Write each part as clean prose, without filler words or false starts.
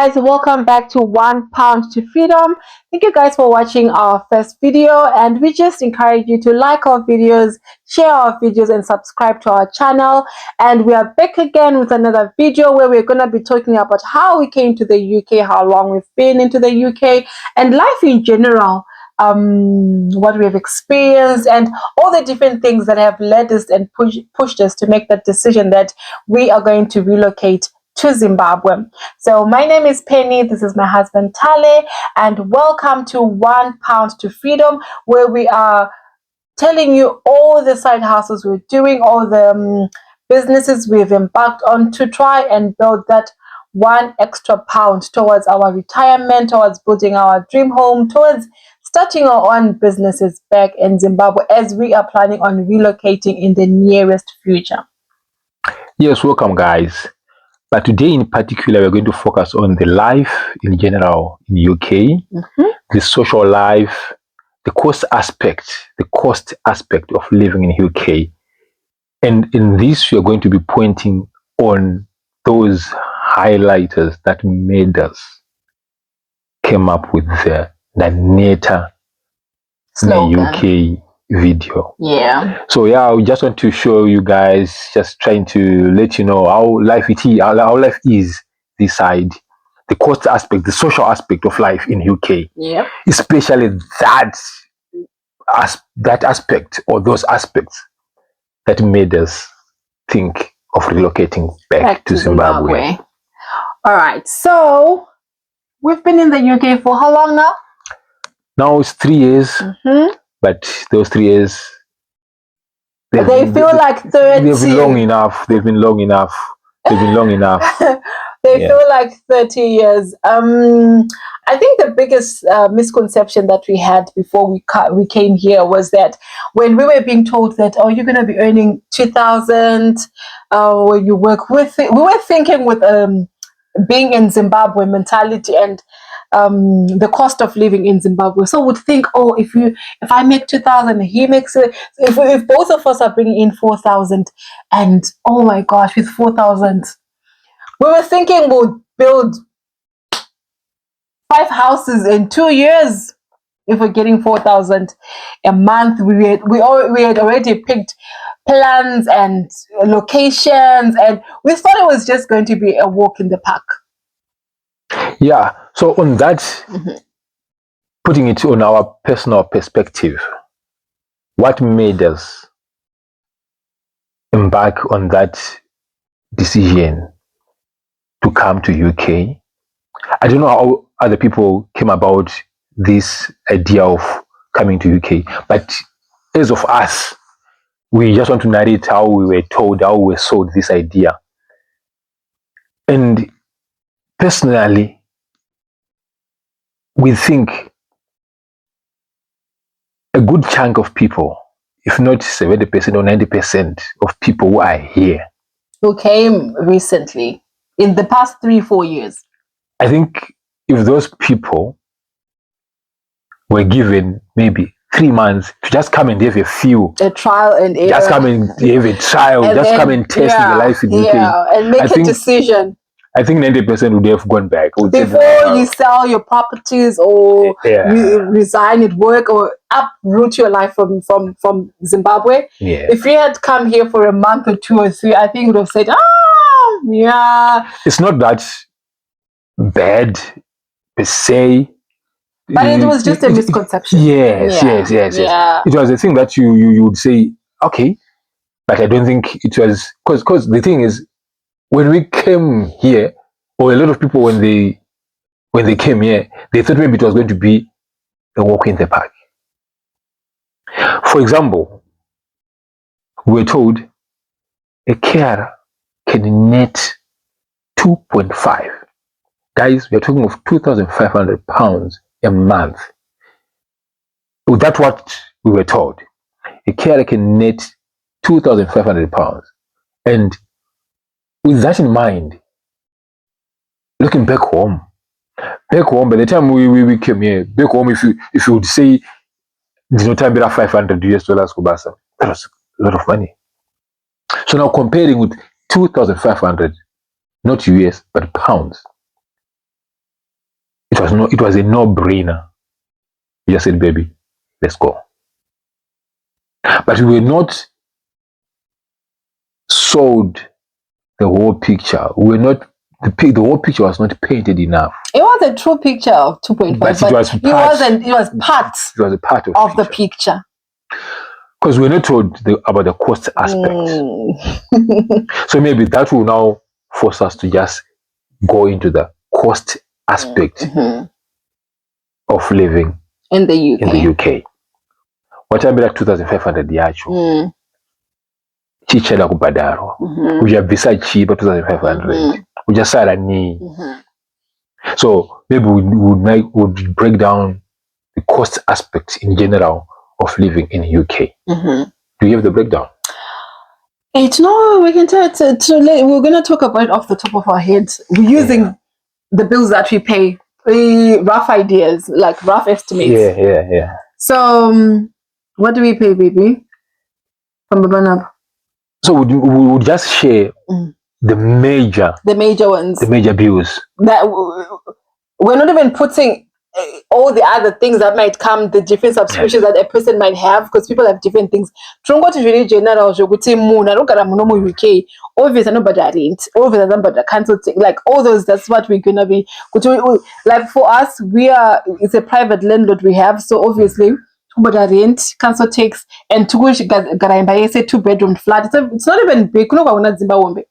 guys, welcome back to £1 to Freedom. Thank you guys for watching our first video, and we just encourage you to like our videos, share our videos, and subscribe to our channel. And we are back again with another video where we're going to be talking about how we came to the UK, how long we've been into the UK, and life in general, what we have experienced, and all the different things that have led us and pushed us to make that decision that we are going to relocate to Zimbabwe. So my name is Penny, this is my husband Tale, and welcome to £1 to Freedom, where we are telling you all the side hustles we're doing, all the businesses we've embarked on to try and build that one extra pound towards our retirement, towards building our dream home, towards starting our own businesses back in Zimbabwe, as we are planning on relocating in the nearest future. Yes, welcome guys. But today in particular, we're going to focus on the life in general in UK, the social life, the cost aspect of living in UK. And in this, we're going to be pointing on those highlighters that made us came up with the Neta UK video. Yeah. So yeah, we just want to show you guys, just trying to let you know how life is this side, the cost aspect, the social aspect of life in UK. Yeah. Especially that aspect, or those aspects that made us think of relocating back to Zimbabwe. All right. So we've been in the UK for how long now? Now it's 3 years. But those 3 years, they feel like 30. They've been long enough. They've been long enough. They feel like 30 years. I think the biggest misconception that we had before we came here was that when we were being told that, oh, you're going to be earning 2,000 when you work with it, we were thinking with being in Zimbabwe mentality and the cost of living in Zimbabwe. So would think, oh, if I make 2,000, he makes it. If both of us are bringing in 4,000, and oh my gosh, with 4,000, we were thinking we'll build 5 houses in 2 years. If we're getting 4,000 a month, we had already picked plans and locations, and we thought it was just going to be a walk in the park. Yeah, so on that, putting it on our personal perspective, what made us embark on that decision to come to UK? I don't know how other people came about this idea of coming to UK, but as of us, we just want to narrate how we were told, how we were sold this idea. And personally, we think a good chunk of people, if not 70% or 90% of people who are here, who came recently in the past 3-4 years, I think if those people were given maybe 3 months to just come and have a trial and error, just come and have a trial, just come and test the life in UK, and make a decision, I think 90% would have gone back. Before you sell your properties or resign at work or uproot your life from Zimbabwe. Yeah. If you had come here for a month or 2 or 3, I think you would have said, yeah. It's not that bad per se. But it was just a misconception. Yes. It was a thing that you would say, okay, but I don't think it was, because the thing is, when we came here, or a lot of people when they came here, they thought maybe it was going to be a walk in the park. For example, we were told a carer can net 2.5. Guys, we are talking of £2,500 a month. That's what we were told. A carer can net £2,500, and with that in mind, looking back home, by the time we came here, back home, if you would say, $500 US, that was a lot of money. So now comparing with 2,500, not US, but pounds, it was a no-brainer. We just said, baby, let's go. But we were not sold the whole picture. We were not the whole picture was not painted enough. It was a true picture of 2.5, but it was part of the picture. Because we're not told about the cost aspect. So maybe that will now force us to just go into the cost aspect of living in the UK. What I like 2,500 yacho. Chichela kubadaro. Uja visa chiba 2,500. Uja sala ni. So maybe we would break down the cost aspect in general of living in the UK. Do you have the breakdown? No, we can tell it. We're going to talk about it off the top of our heads. We're using the bills that we pay, rough ideas, like rough estimates. Yeah. So, what do we pay, baby? From Babanab? So we would just share the major ones, the major bills. That we're not even putting all the other things that might come, the different subscriptions that a person might have, because people have different things. Trongo really general, UK. Obviously, nobody rent. Obviously, nobody cancel. Like all those, that's what we're gonna be. Like for us, it's a private landlord we have, so obviously, nobody rent, cancel tax, and to which Garaimba say 2-bedroom flat. It's not even big. No, Zimbabwe.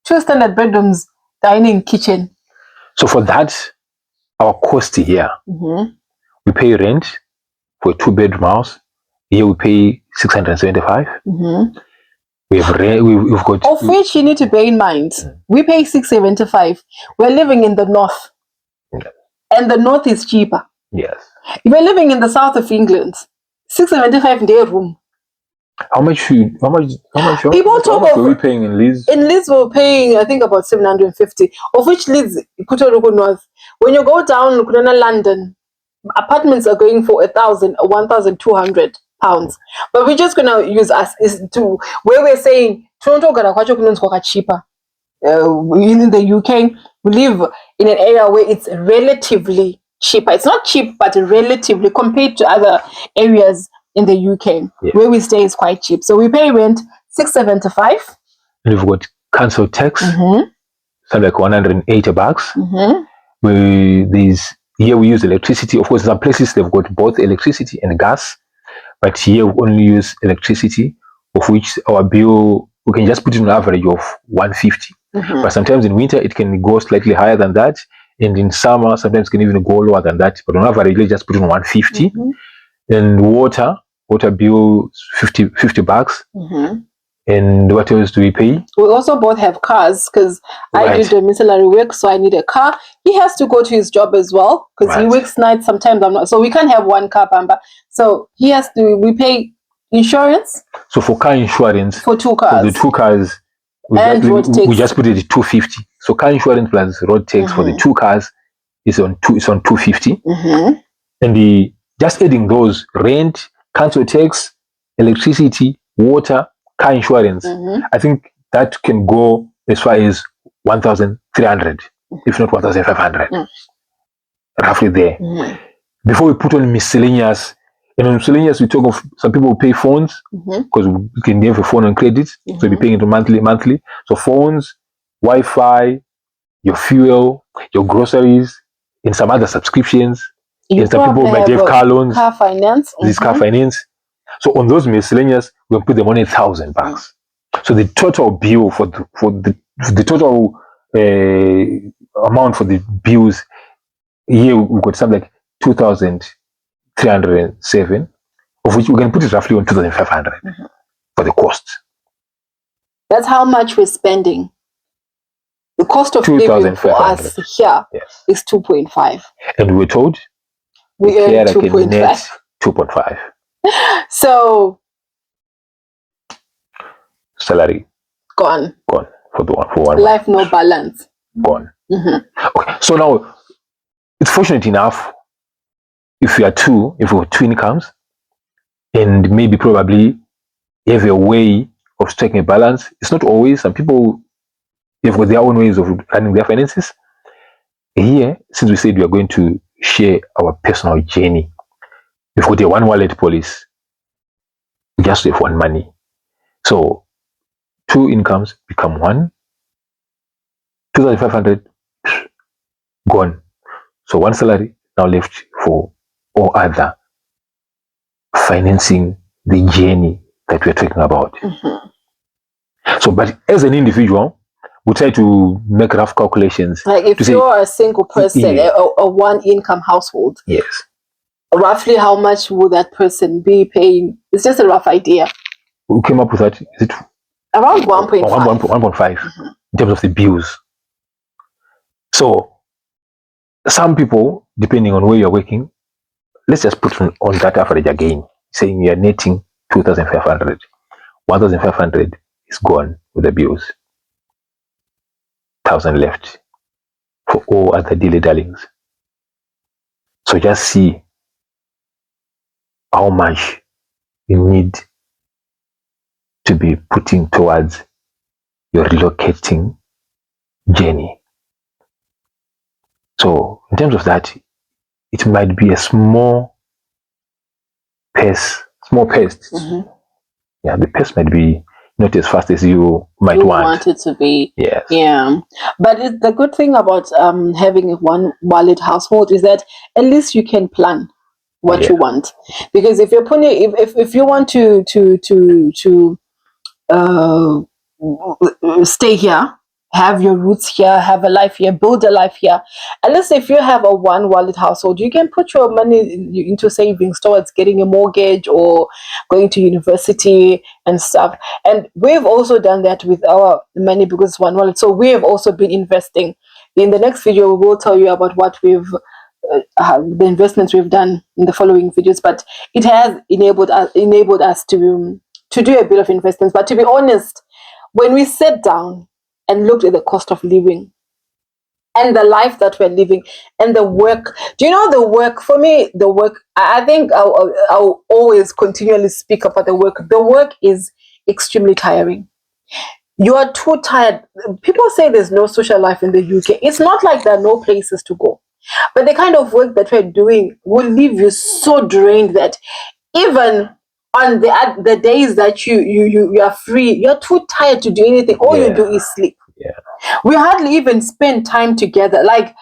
2 standard bedrooms, dining, kitchen. So for that, our cost here, we pay rent for a 2-bedroom house. Here we pay 675. We've got, of which you need to bear in mind, we pay 675. We're living in the north, and the north is cheaper. Yes. If we're living in the south of England, 675 in their room. How much people talk of? Were we paying in Leeds? In Leeds, we were paying, I think, about 750. Of which Leeds, Kutoruku North. When you go down London, apartments are going for 1,000 or 1,200 pounds. But we're just gonna use us is to where we're saying Toronto cheaper. In the UK, we live in an area where it's relatively cheaper. It's not cheap, but relatively compared to other areas in the UK, where we stay is quite cheap. So we pay rent 675. And we've got council tax, so like 180 bucks. Here we use electricity. Of course, some places they've got both electricity and gas, but here we only use electricity, of which our bill, we can just put it on an average of 150. But sometimes in winter, it can go slightly higher than that. And in summer, sometimes it can even go lower than that. But on average, let's just put it on 150. And water bill 50 bucks. And what else do we pay? We also both have cars, because I do domiciliary work, so I need a car. He has to go to his job as well, because he works nights. Sometimes I'm not, so we can't have one car, Bamba. So we pay insurance. So for car insurance, for 2 cars, for the 2 cars, we just put it at 250. So car insurance plus road tax for the 2 cars is on 250. And just adding those: rent, council tax, electricity, water, car insurance. I think that can go as far as 1,300, if not 1,500, roughly there. Before we put on miscellaneous, and on miscellaneous we talk of some people pay phones, because we can have a phone on credit, so we'll be paying it monthly. So phones, Wi-Fi, your fuel, your groceries, and some other subscriptions. And some people might have car loans, car finance. Car finance. So on those miscellaneous, we'll put them on 1,000 bucks. So the total bill for the total amount for the bills here, we've got something like 2,307, of which we can put it roughly on 2,500 for the cost. That's how much we're spending. The cost of living for us here is 2.5. And we were told we earn 2.5. 2.5. So salary gone for one life, no balance, gone. Okay, so now it's fortunate enough if we have 2 incomes, and maybe probably have a way of striking a balance. It's not always. Some people have got their own ways of running their finances. Here, since we said we are going to share our personal journey. We've got a one wallet policy, just with one money. So 2 incomes become 1, 2,500 gone. So 1 salary now left for all other financing the journey that we're talking about. So, but as an individual, we try to make rough calculations. Like if you're a single person, a one income household, yes, roughly how much would that person be paying? It's just a rough idea. We came up with that. Is it around 1.5? 1.5 in terms of the bills. So some people, depending on where you're working, let's just put on that average again, saying you're netting 2,500. 1,500 is gone with the bills. 1,000 left for all other dilly darlings. So just see how much you need to be putting towards your relocating journey. So in terms of that, it might be a small pace. Yeah, the pace might be not as fast as you might want it to be. Yes. Yeah. But the good thing about having a one wallet household is that at least you can plan what you want. Because if you're putting, if you want to stay here, have your roots here, have a life here, build a life here. At least if you have a one wallet household, you can put your money into savings towards getting a mortgage or going to university and stuff. And we've also done that with our money because it's one wallet. So we have also been investing. In the next video, we will tell you about what we've the investments we've done in the following videos. But it has enabled us to do a bit of investments. But to be honest, when we sat down and looked at the cost of living and the life that we're living and the work, do you know the work? For me, the work, I think I'll always continually speak about the work. The work is extremely tiring. You are too tired. People say there's no social life in the UK. It's not like there are no places to go. But the kind of work that we're doing will leave you so drained that even on the days that you are free, you're too tired to do anything. All you do is sleep. We hardly even spend time together. Like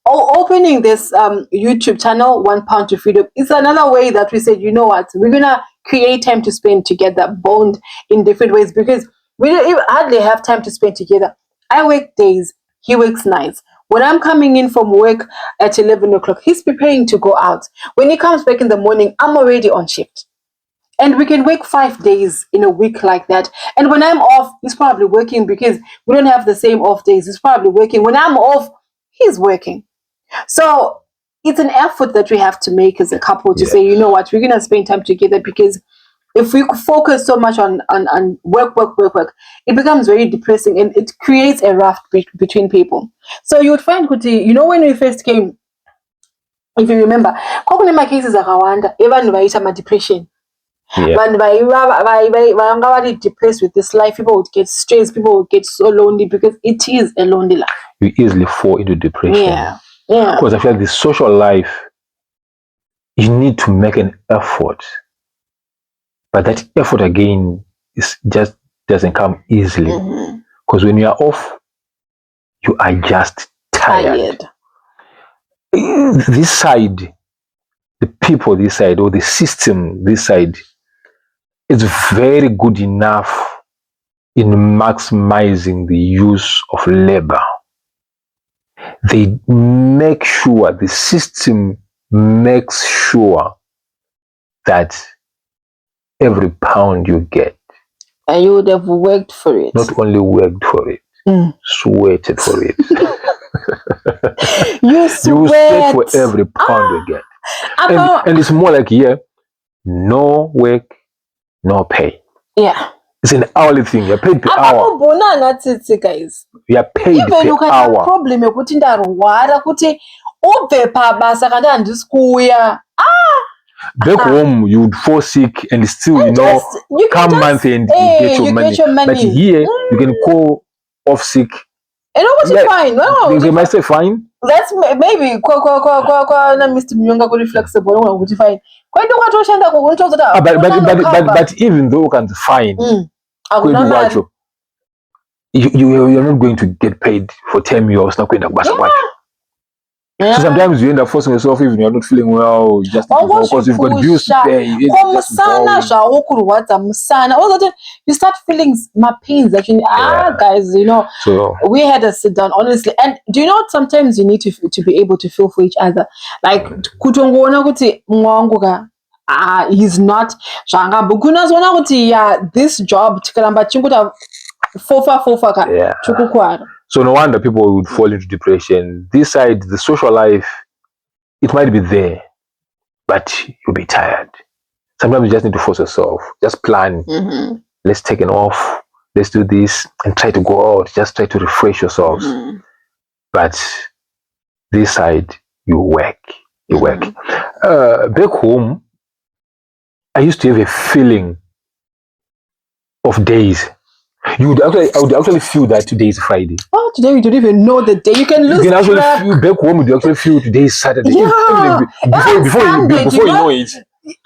opening this YouTube channel, £1 to Freedom, is another way that we said, you know what, we're gonna create time to spend together, bond in different ways, because we don't even hardly have time to spend together. I work days, he works nights. When I'm coming in from work at 11 o'clock, he's preparing to go out. When he comes back in the morning, I'm already on shift. And we can work 5 days in a week like that. And when I'm off, he's probably working because we don't have the same off days. He's probably working. When I'm off, he's working. So it's an effort that we have to make as a couple to say, you know what, we're going to spend time together, because if we focus so much on work, it becomes very depressing and it creates a rift between people. So you would find, Kuti, you know, when we first came, if you remember, my cases are even depression. When depressed with this life, people would get stressed, people would get so lonely, because it is a lonely life. You easily fall into depression. Yeah. Because I feel like the social life, you need to make an effort. But that effort again just doesn't come easily. Because when you are off, you are just tired. This side, the people this side, or the system this side, is very good enough in maximizing the use of labor. They make sure, the system makes sure that every pound you get, and you would have worked for it. Not only worked for it, sweated for it. You sweat for every pound you get. And it's more like here, no work, no pay. Yeah. It's an hourly thing. You're paid per hour. Guys. You are paid even per you can hour. Have problem yokuthi ndarwara kuti ubve pabasa kandi handisikuya. Back home, you would fall sick and still, you come month and you get your money. But here, you can call off sick And what you fine? No, they might say fine. That's maybe na Mr. Mnyonga could be flexible. No, what you fine? Quite do what you shanda ko unto that. But even though can fine, you're not going to get paid for 10 years. Not going to Yeah. So sometimes you end up forcing yourself even you're not feeling well, just because you've got bills to pay. You start feeling my pains that guys, you know. So we had to sit down honestly. And do you know what? Sometimes you need to be able to feel for each other. Like kutongona kuti mwanguka he's not shanga bukuna zona kuti this job tikalamba chinguta fofa chukukwara. So no wonder people would fall into depression. This side, the social life, it might be there, but you'll be tired. Sometimes you just need to force yourself. Just plan. Let's take an off. Let's do this and try to go out. Just try to refresh yourselves. But this side, you work. You work. Back home, I used to have a feeling of days. I would actually feel that today is Friday. Oh, today we don't even know the day. You can lose. You can actually feel back home. You actually feel today is Saturday. Yeah. Before you know it,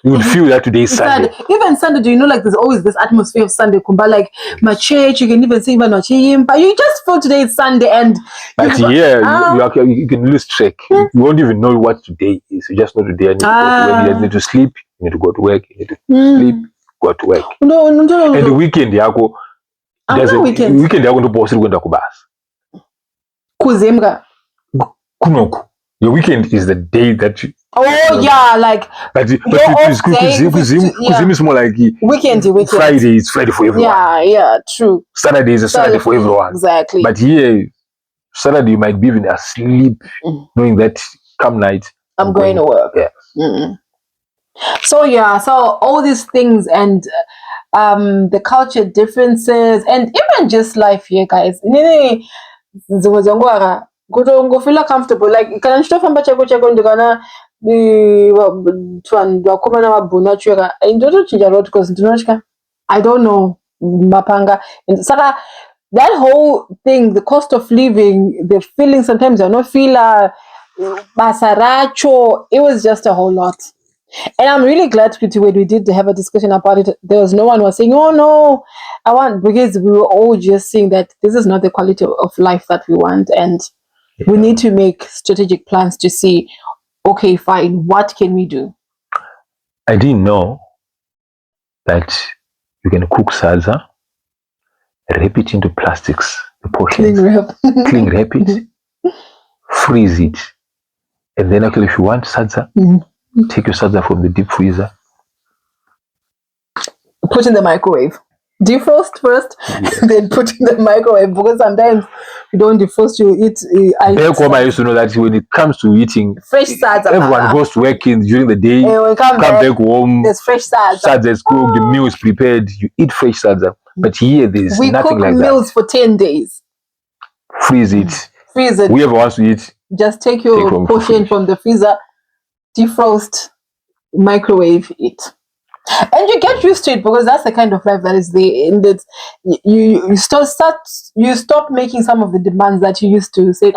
you would feel that today is Sunday. Even Sunday, do you know, like there's always this atmosphere of Sunday. Like my church, you can even say but you just feel today is Sunday, and you can lose track. You won't even know what today is. You just know today. You need to sleep. You need to go to work. You need to sleep. Go to work. No. And the weekend, weekend you're going to post it to bus. Kuzimga. Kunoku. Your weekend is the day that you. Like. But Kuzim is more like weekend. Friday is Friday for everyone. Yeah, true. Saturday is a Saturday for everyone. Exactly. But here, Saturday you might be even asleep, knowing that come night I'm going to work. Yeah. So all these things and the culture differences and even just life here, guys. Feel comfortable. Like you can stop from chako ndikana I don't know mapanga and saka that whole thing, the cost of living, the feeling sometimes you're not basaracho, it was just a whole lot. And I'm really glad when we did have a discussion about it, there was no one was saying, oh no, because we were all just saying that this is not the quality of life that we want, and we need to make strategic plans to see, okay, fine, what can we do? I didn't know that you can cook salsa, wrap it into plastics, the portions, clean wrap it, freeze it, and then actually if you want salsa, take your salsa from the deep freezer. Put in the microwave. Defrost first, then put in the microwave, because sometimes you don't defrost, you eat. I used to know that when it comes to eating, fresh salsa, everyone goes to work during the day. When come back home, there's fresh salsa. Salsa is cooked, the meal is prepared, you eat fresh salsa. But here, there's nothing like that. We cook meals for 10 days. Freeze it. Whoever wants to eat, just take your portion from the freezer, defrost, microwave it. And you get used to it, because that's the kind of life that is there. And that you stop making some of the demands that you used to say.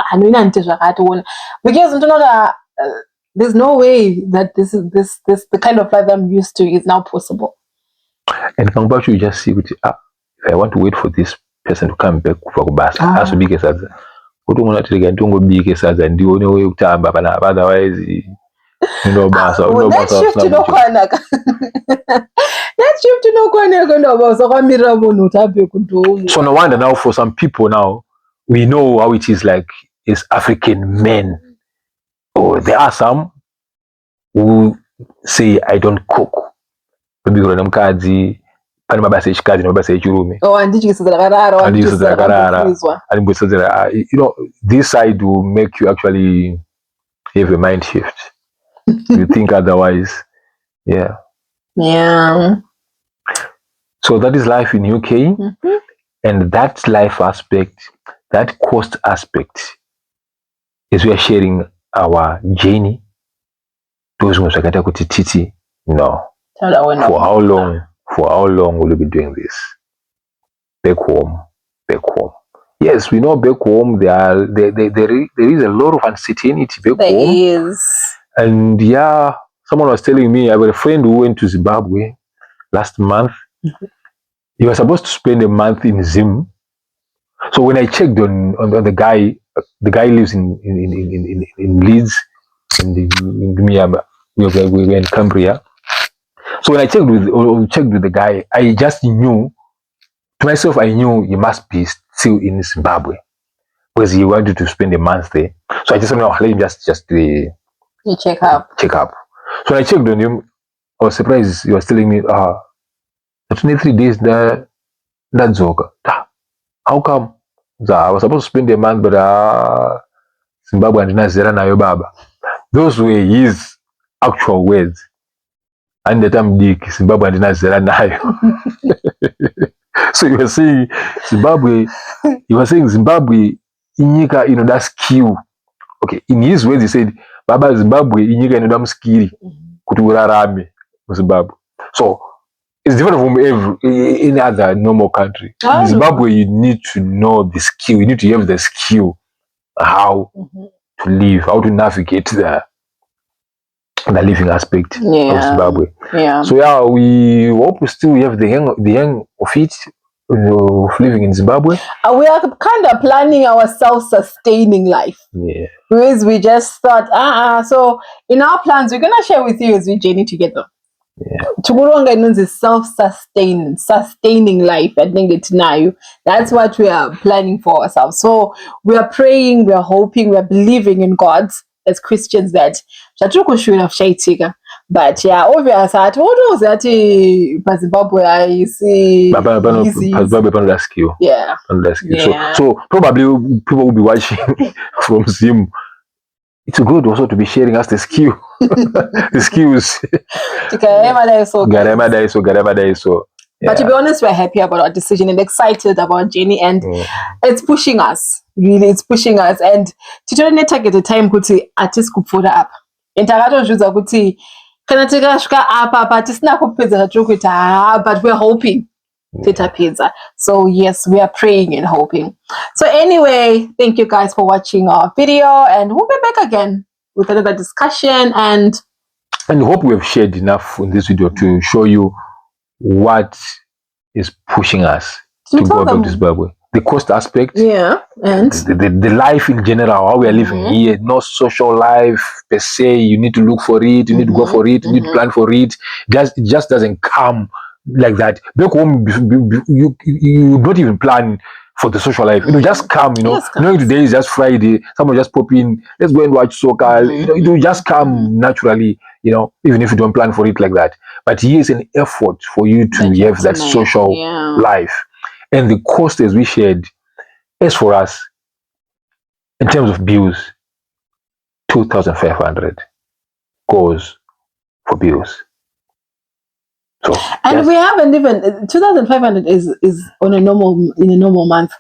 Because there's no way that this the kind of life that I'm used to is now possible. And you just see, if I want to wait for this person to come back for bus, has to be a otherwise. Let's shift to no corner. So no wonder now for some people now, we know how it is like as African men. Oh, there are some who say I don't cook. Maybe this side will make you actually have a mind shift. You think otherwise. Yeah. So that is life in UK, and that life aspect, that cost aspect, is we are sharing our journey. Those ones are titi. No. For how long will you be doing this? Back home. yes, we know back home there is a lot of uncertainty back There home. is. And yeah, someone was telling me, I have a friend who went to Zimbabwe last month. He was supposed to spend a month in Zim. So when I checked on the guy lives in Leeds, in Miyama. We were in Cumbria. So when I checked with the guy, I just knew to myself, I knew he must be still in Zimbabwe because he wanted to spend a month there. So I just said, no, let him just You check up. So I checked on him. I was surprised. He was telling me, 23 days that's okay. How come? So I was supposed to spend a month, but Zimbabwe and Nazera nayo baba. Those were his actual words. And the time Dick Zimbabwe and Nazera nayo. So you were saying Zimbabwe inyika inoda skill. Okay, in his words he said, Baba Zimbabwe inyika inoda mskiri kuti urarame mu Zimbabwe. So it's different from any other normal country. In Zimbabwe, you need to know the skill. You need to have the skill how to live, how to navigate the living aspect of Zimbabwe. Yeah. So yeah, we hope we still have the hang of it, of living in Zimbabwe. We are kind of planning our self-sustaining life. Yeah. Because we just thought, so in our plans, we're gonna share with you as we journey together. Yeah. Sustaining life. I think it's now. That's what we are planning for ourselves. So we are praying, we are hoping, we are believing in God as Christians that but yeah, obviously, I told us that Zimbabwe I see. Yeah. So probably people will be watching from Zim. It's good also to be sharing us the skill. The skills. But to be honest, we're happy about our decision and excited about Jenny, and it's pushing us. Really, it's pushing us. And to target the time kuti artist kupfura up. And takatozvidza kuti kana tikasvika apa patisina kupedza zvatiri but we're hoping titapedza. So yes, we are praying and hoping. So anyway, thank you guys for watching our video, and we'll be back again with another discussion, and hope we have shared enough in this video to show you what is pushing us to go back to Zimbabwe. The cost aspect, and the life in general, how we are living here, no social life per se. You need to look for it, you need to go for it, you need to plan for it. It just doesn't come like that. Back home, you don't even plan for the social life. It will just come, you know. Today is just Friday. Someone just pop in. Let's go and watch soccer. It will just come naturally, you know, even if you don't plan for it like that. But here's an effort for you to have that social life. And the cost, as we shared, as for us, in terms of bills, 2,500 goes for bills. So, and we haven't even 2,500 is on in a normal month.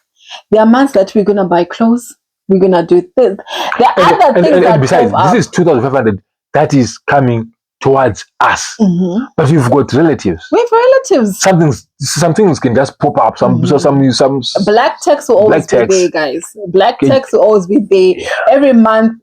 There are months that we're gonna buy clothes, we're gonna do this. There are other things that besides, this is 2,500 that is coming towards us. But we've got relatives. We have relatives. Some things can just pop up. Some black tax will always be there, guys. Black tax will always be there. Yeah. Every month,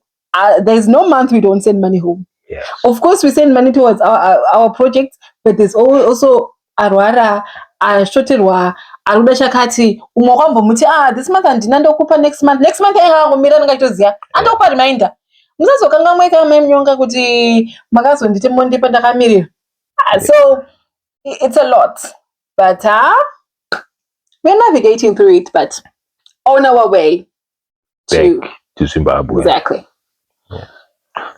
there's no month we don't send money home. Yes. Of course, we send money towards our projects, but there's also arwara, ashoterwa, aruda shakati, umokwambo muti this month andina ndokupa next month engangomira ndakatoziya andokupa reminder. Musazokanga mweka memnyonga kuti makazondite monde pandakamirira. So it's a lot, but we're navigating through it, but on our way to Zimbabwe. Exactly. Yeah.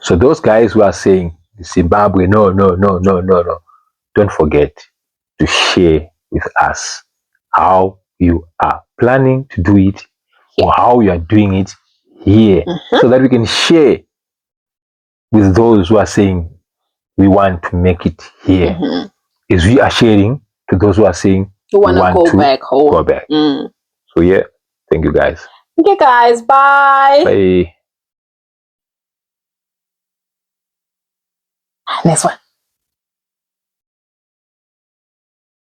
So those guys who are saying Zimbabwe, no, don't forget to share with us how you are planning to do it or how you are doing it here, so that we can share with those who are saying we want to make it here. As we are sharing to those who are saying we want to go back home. Go back. So yeah, thank you guys. Okay guys, bye. Bye. Next one.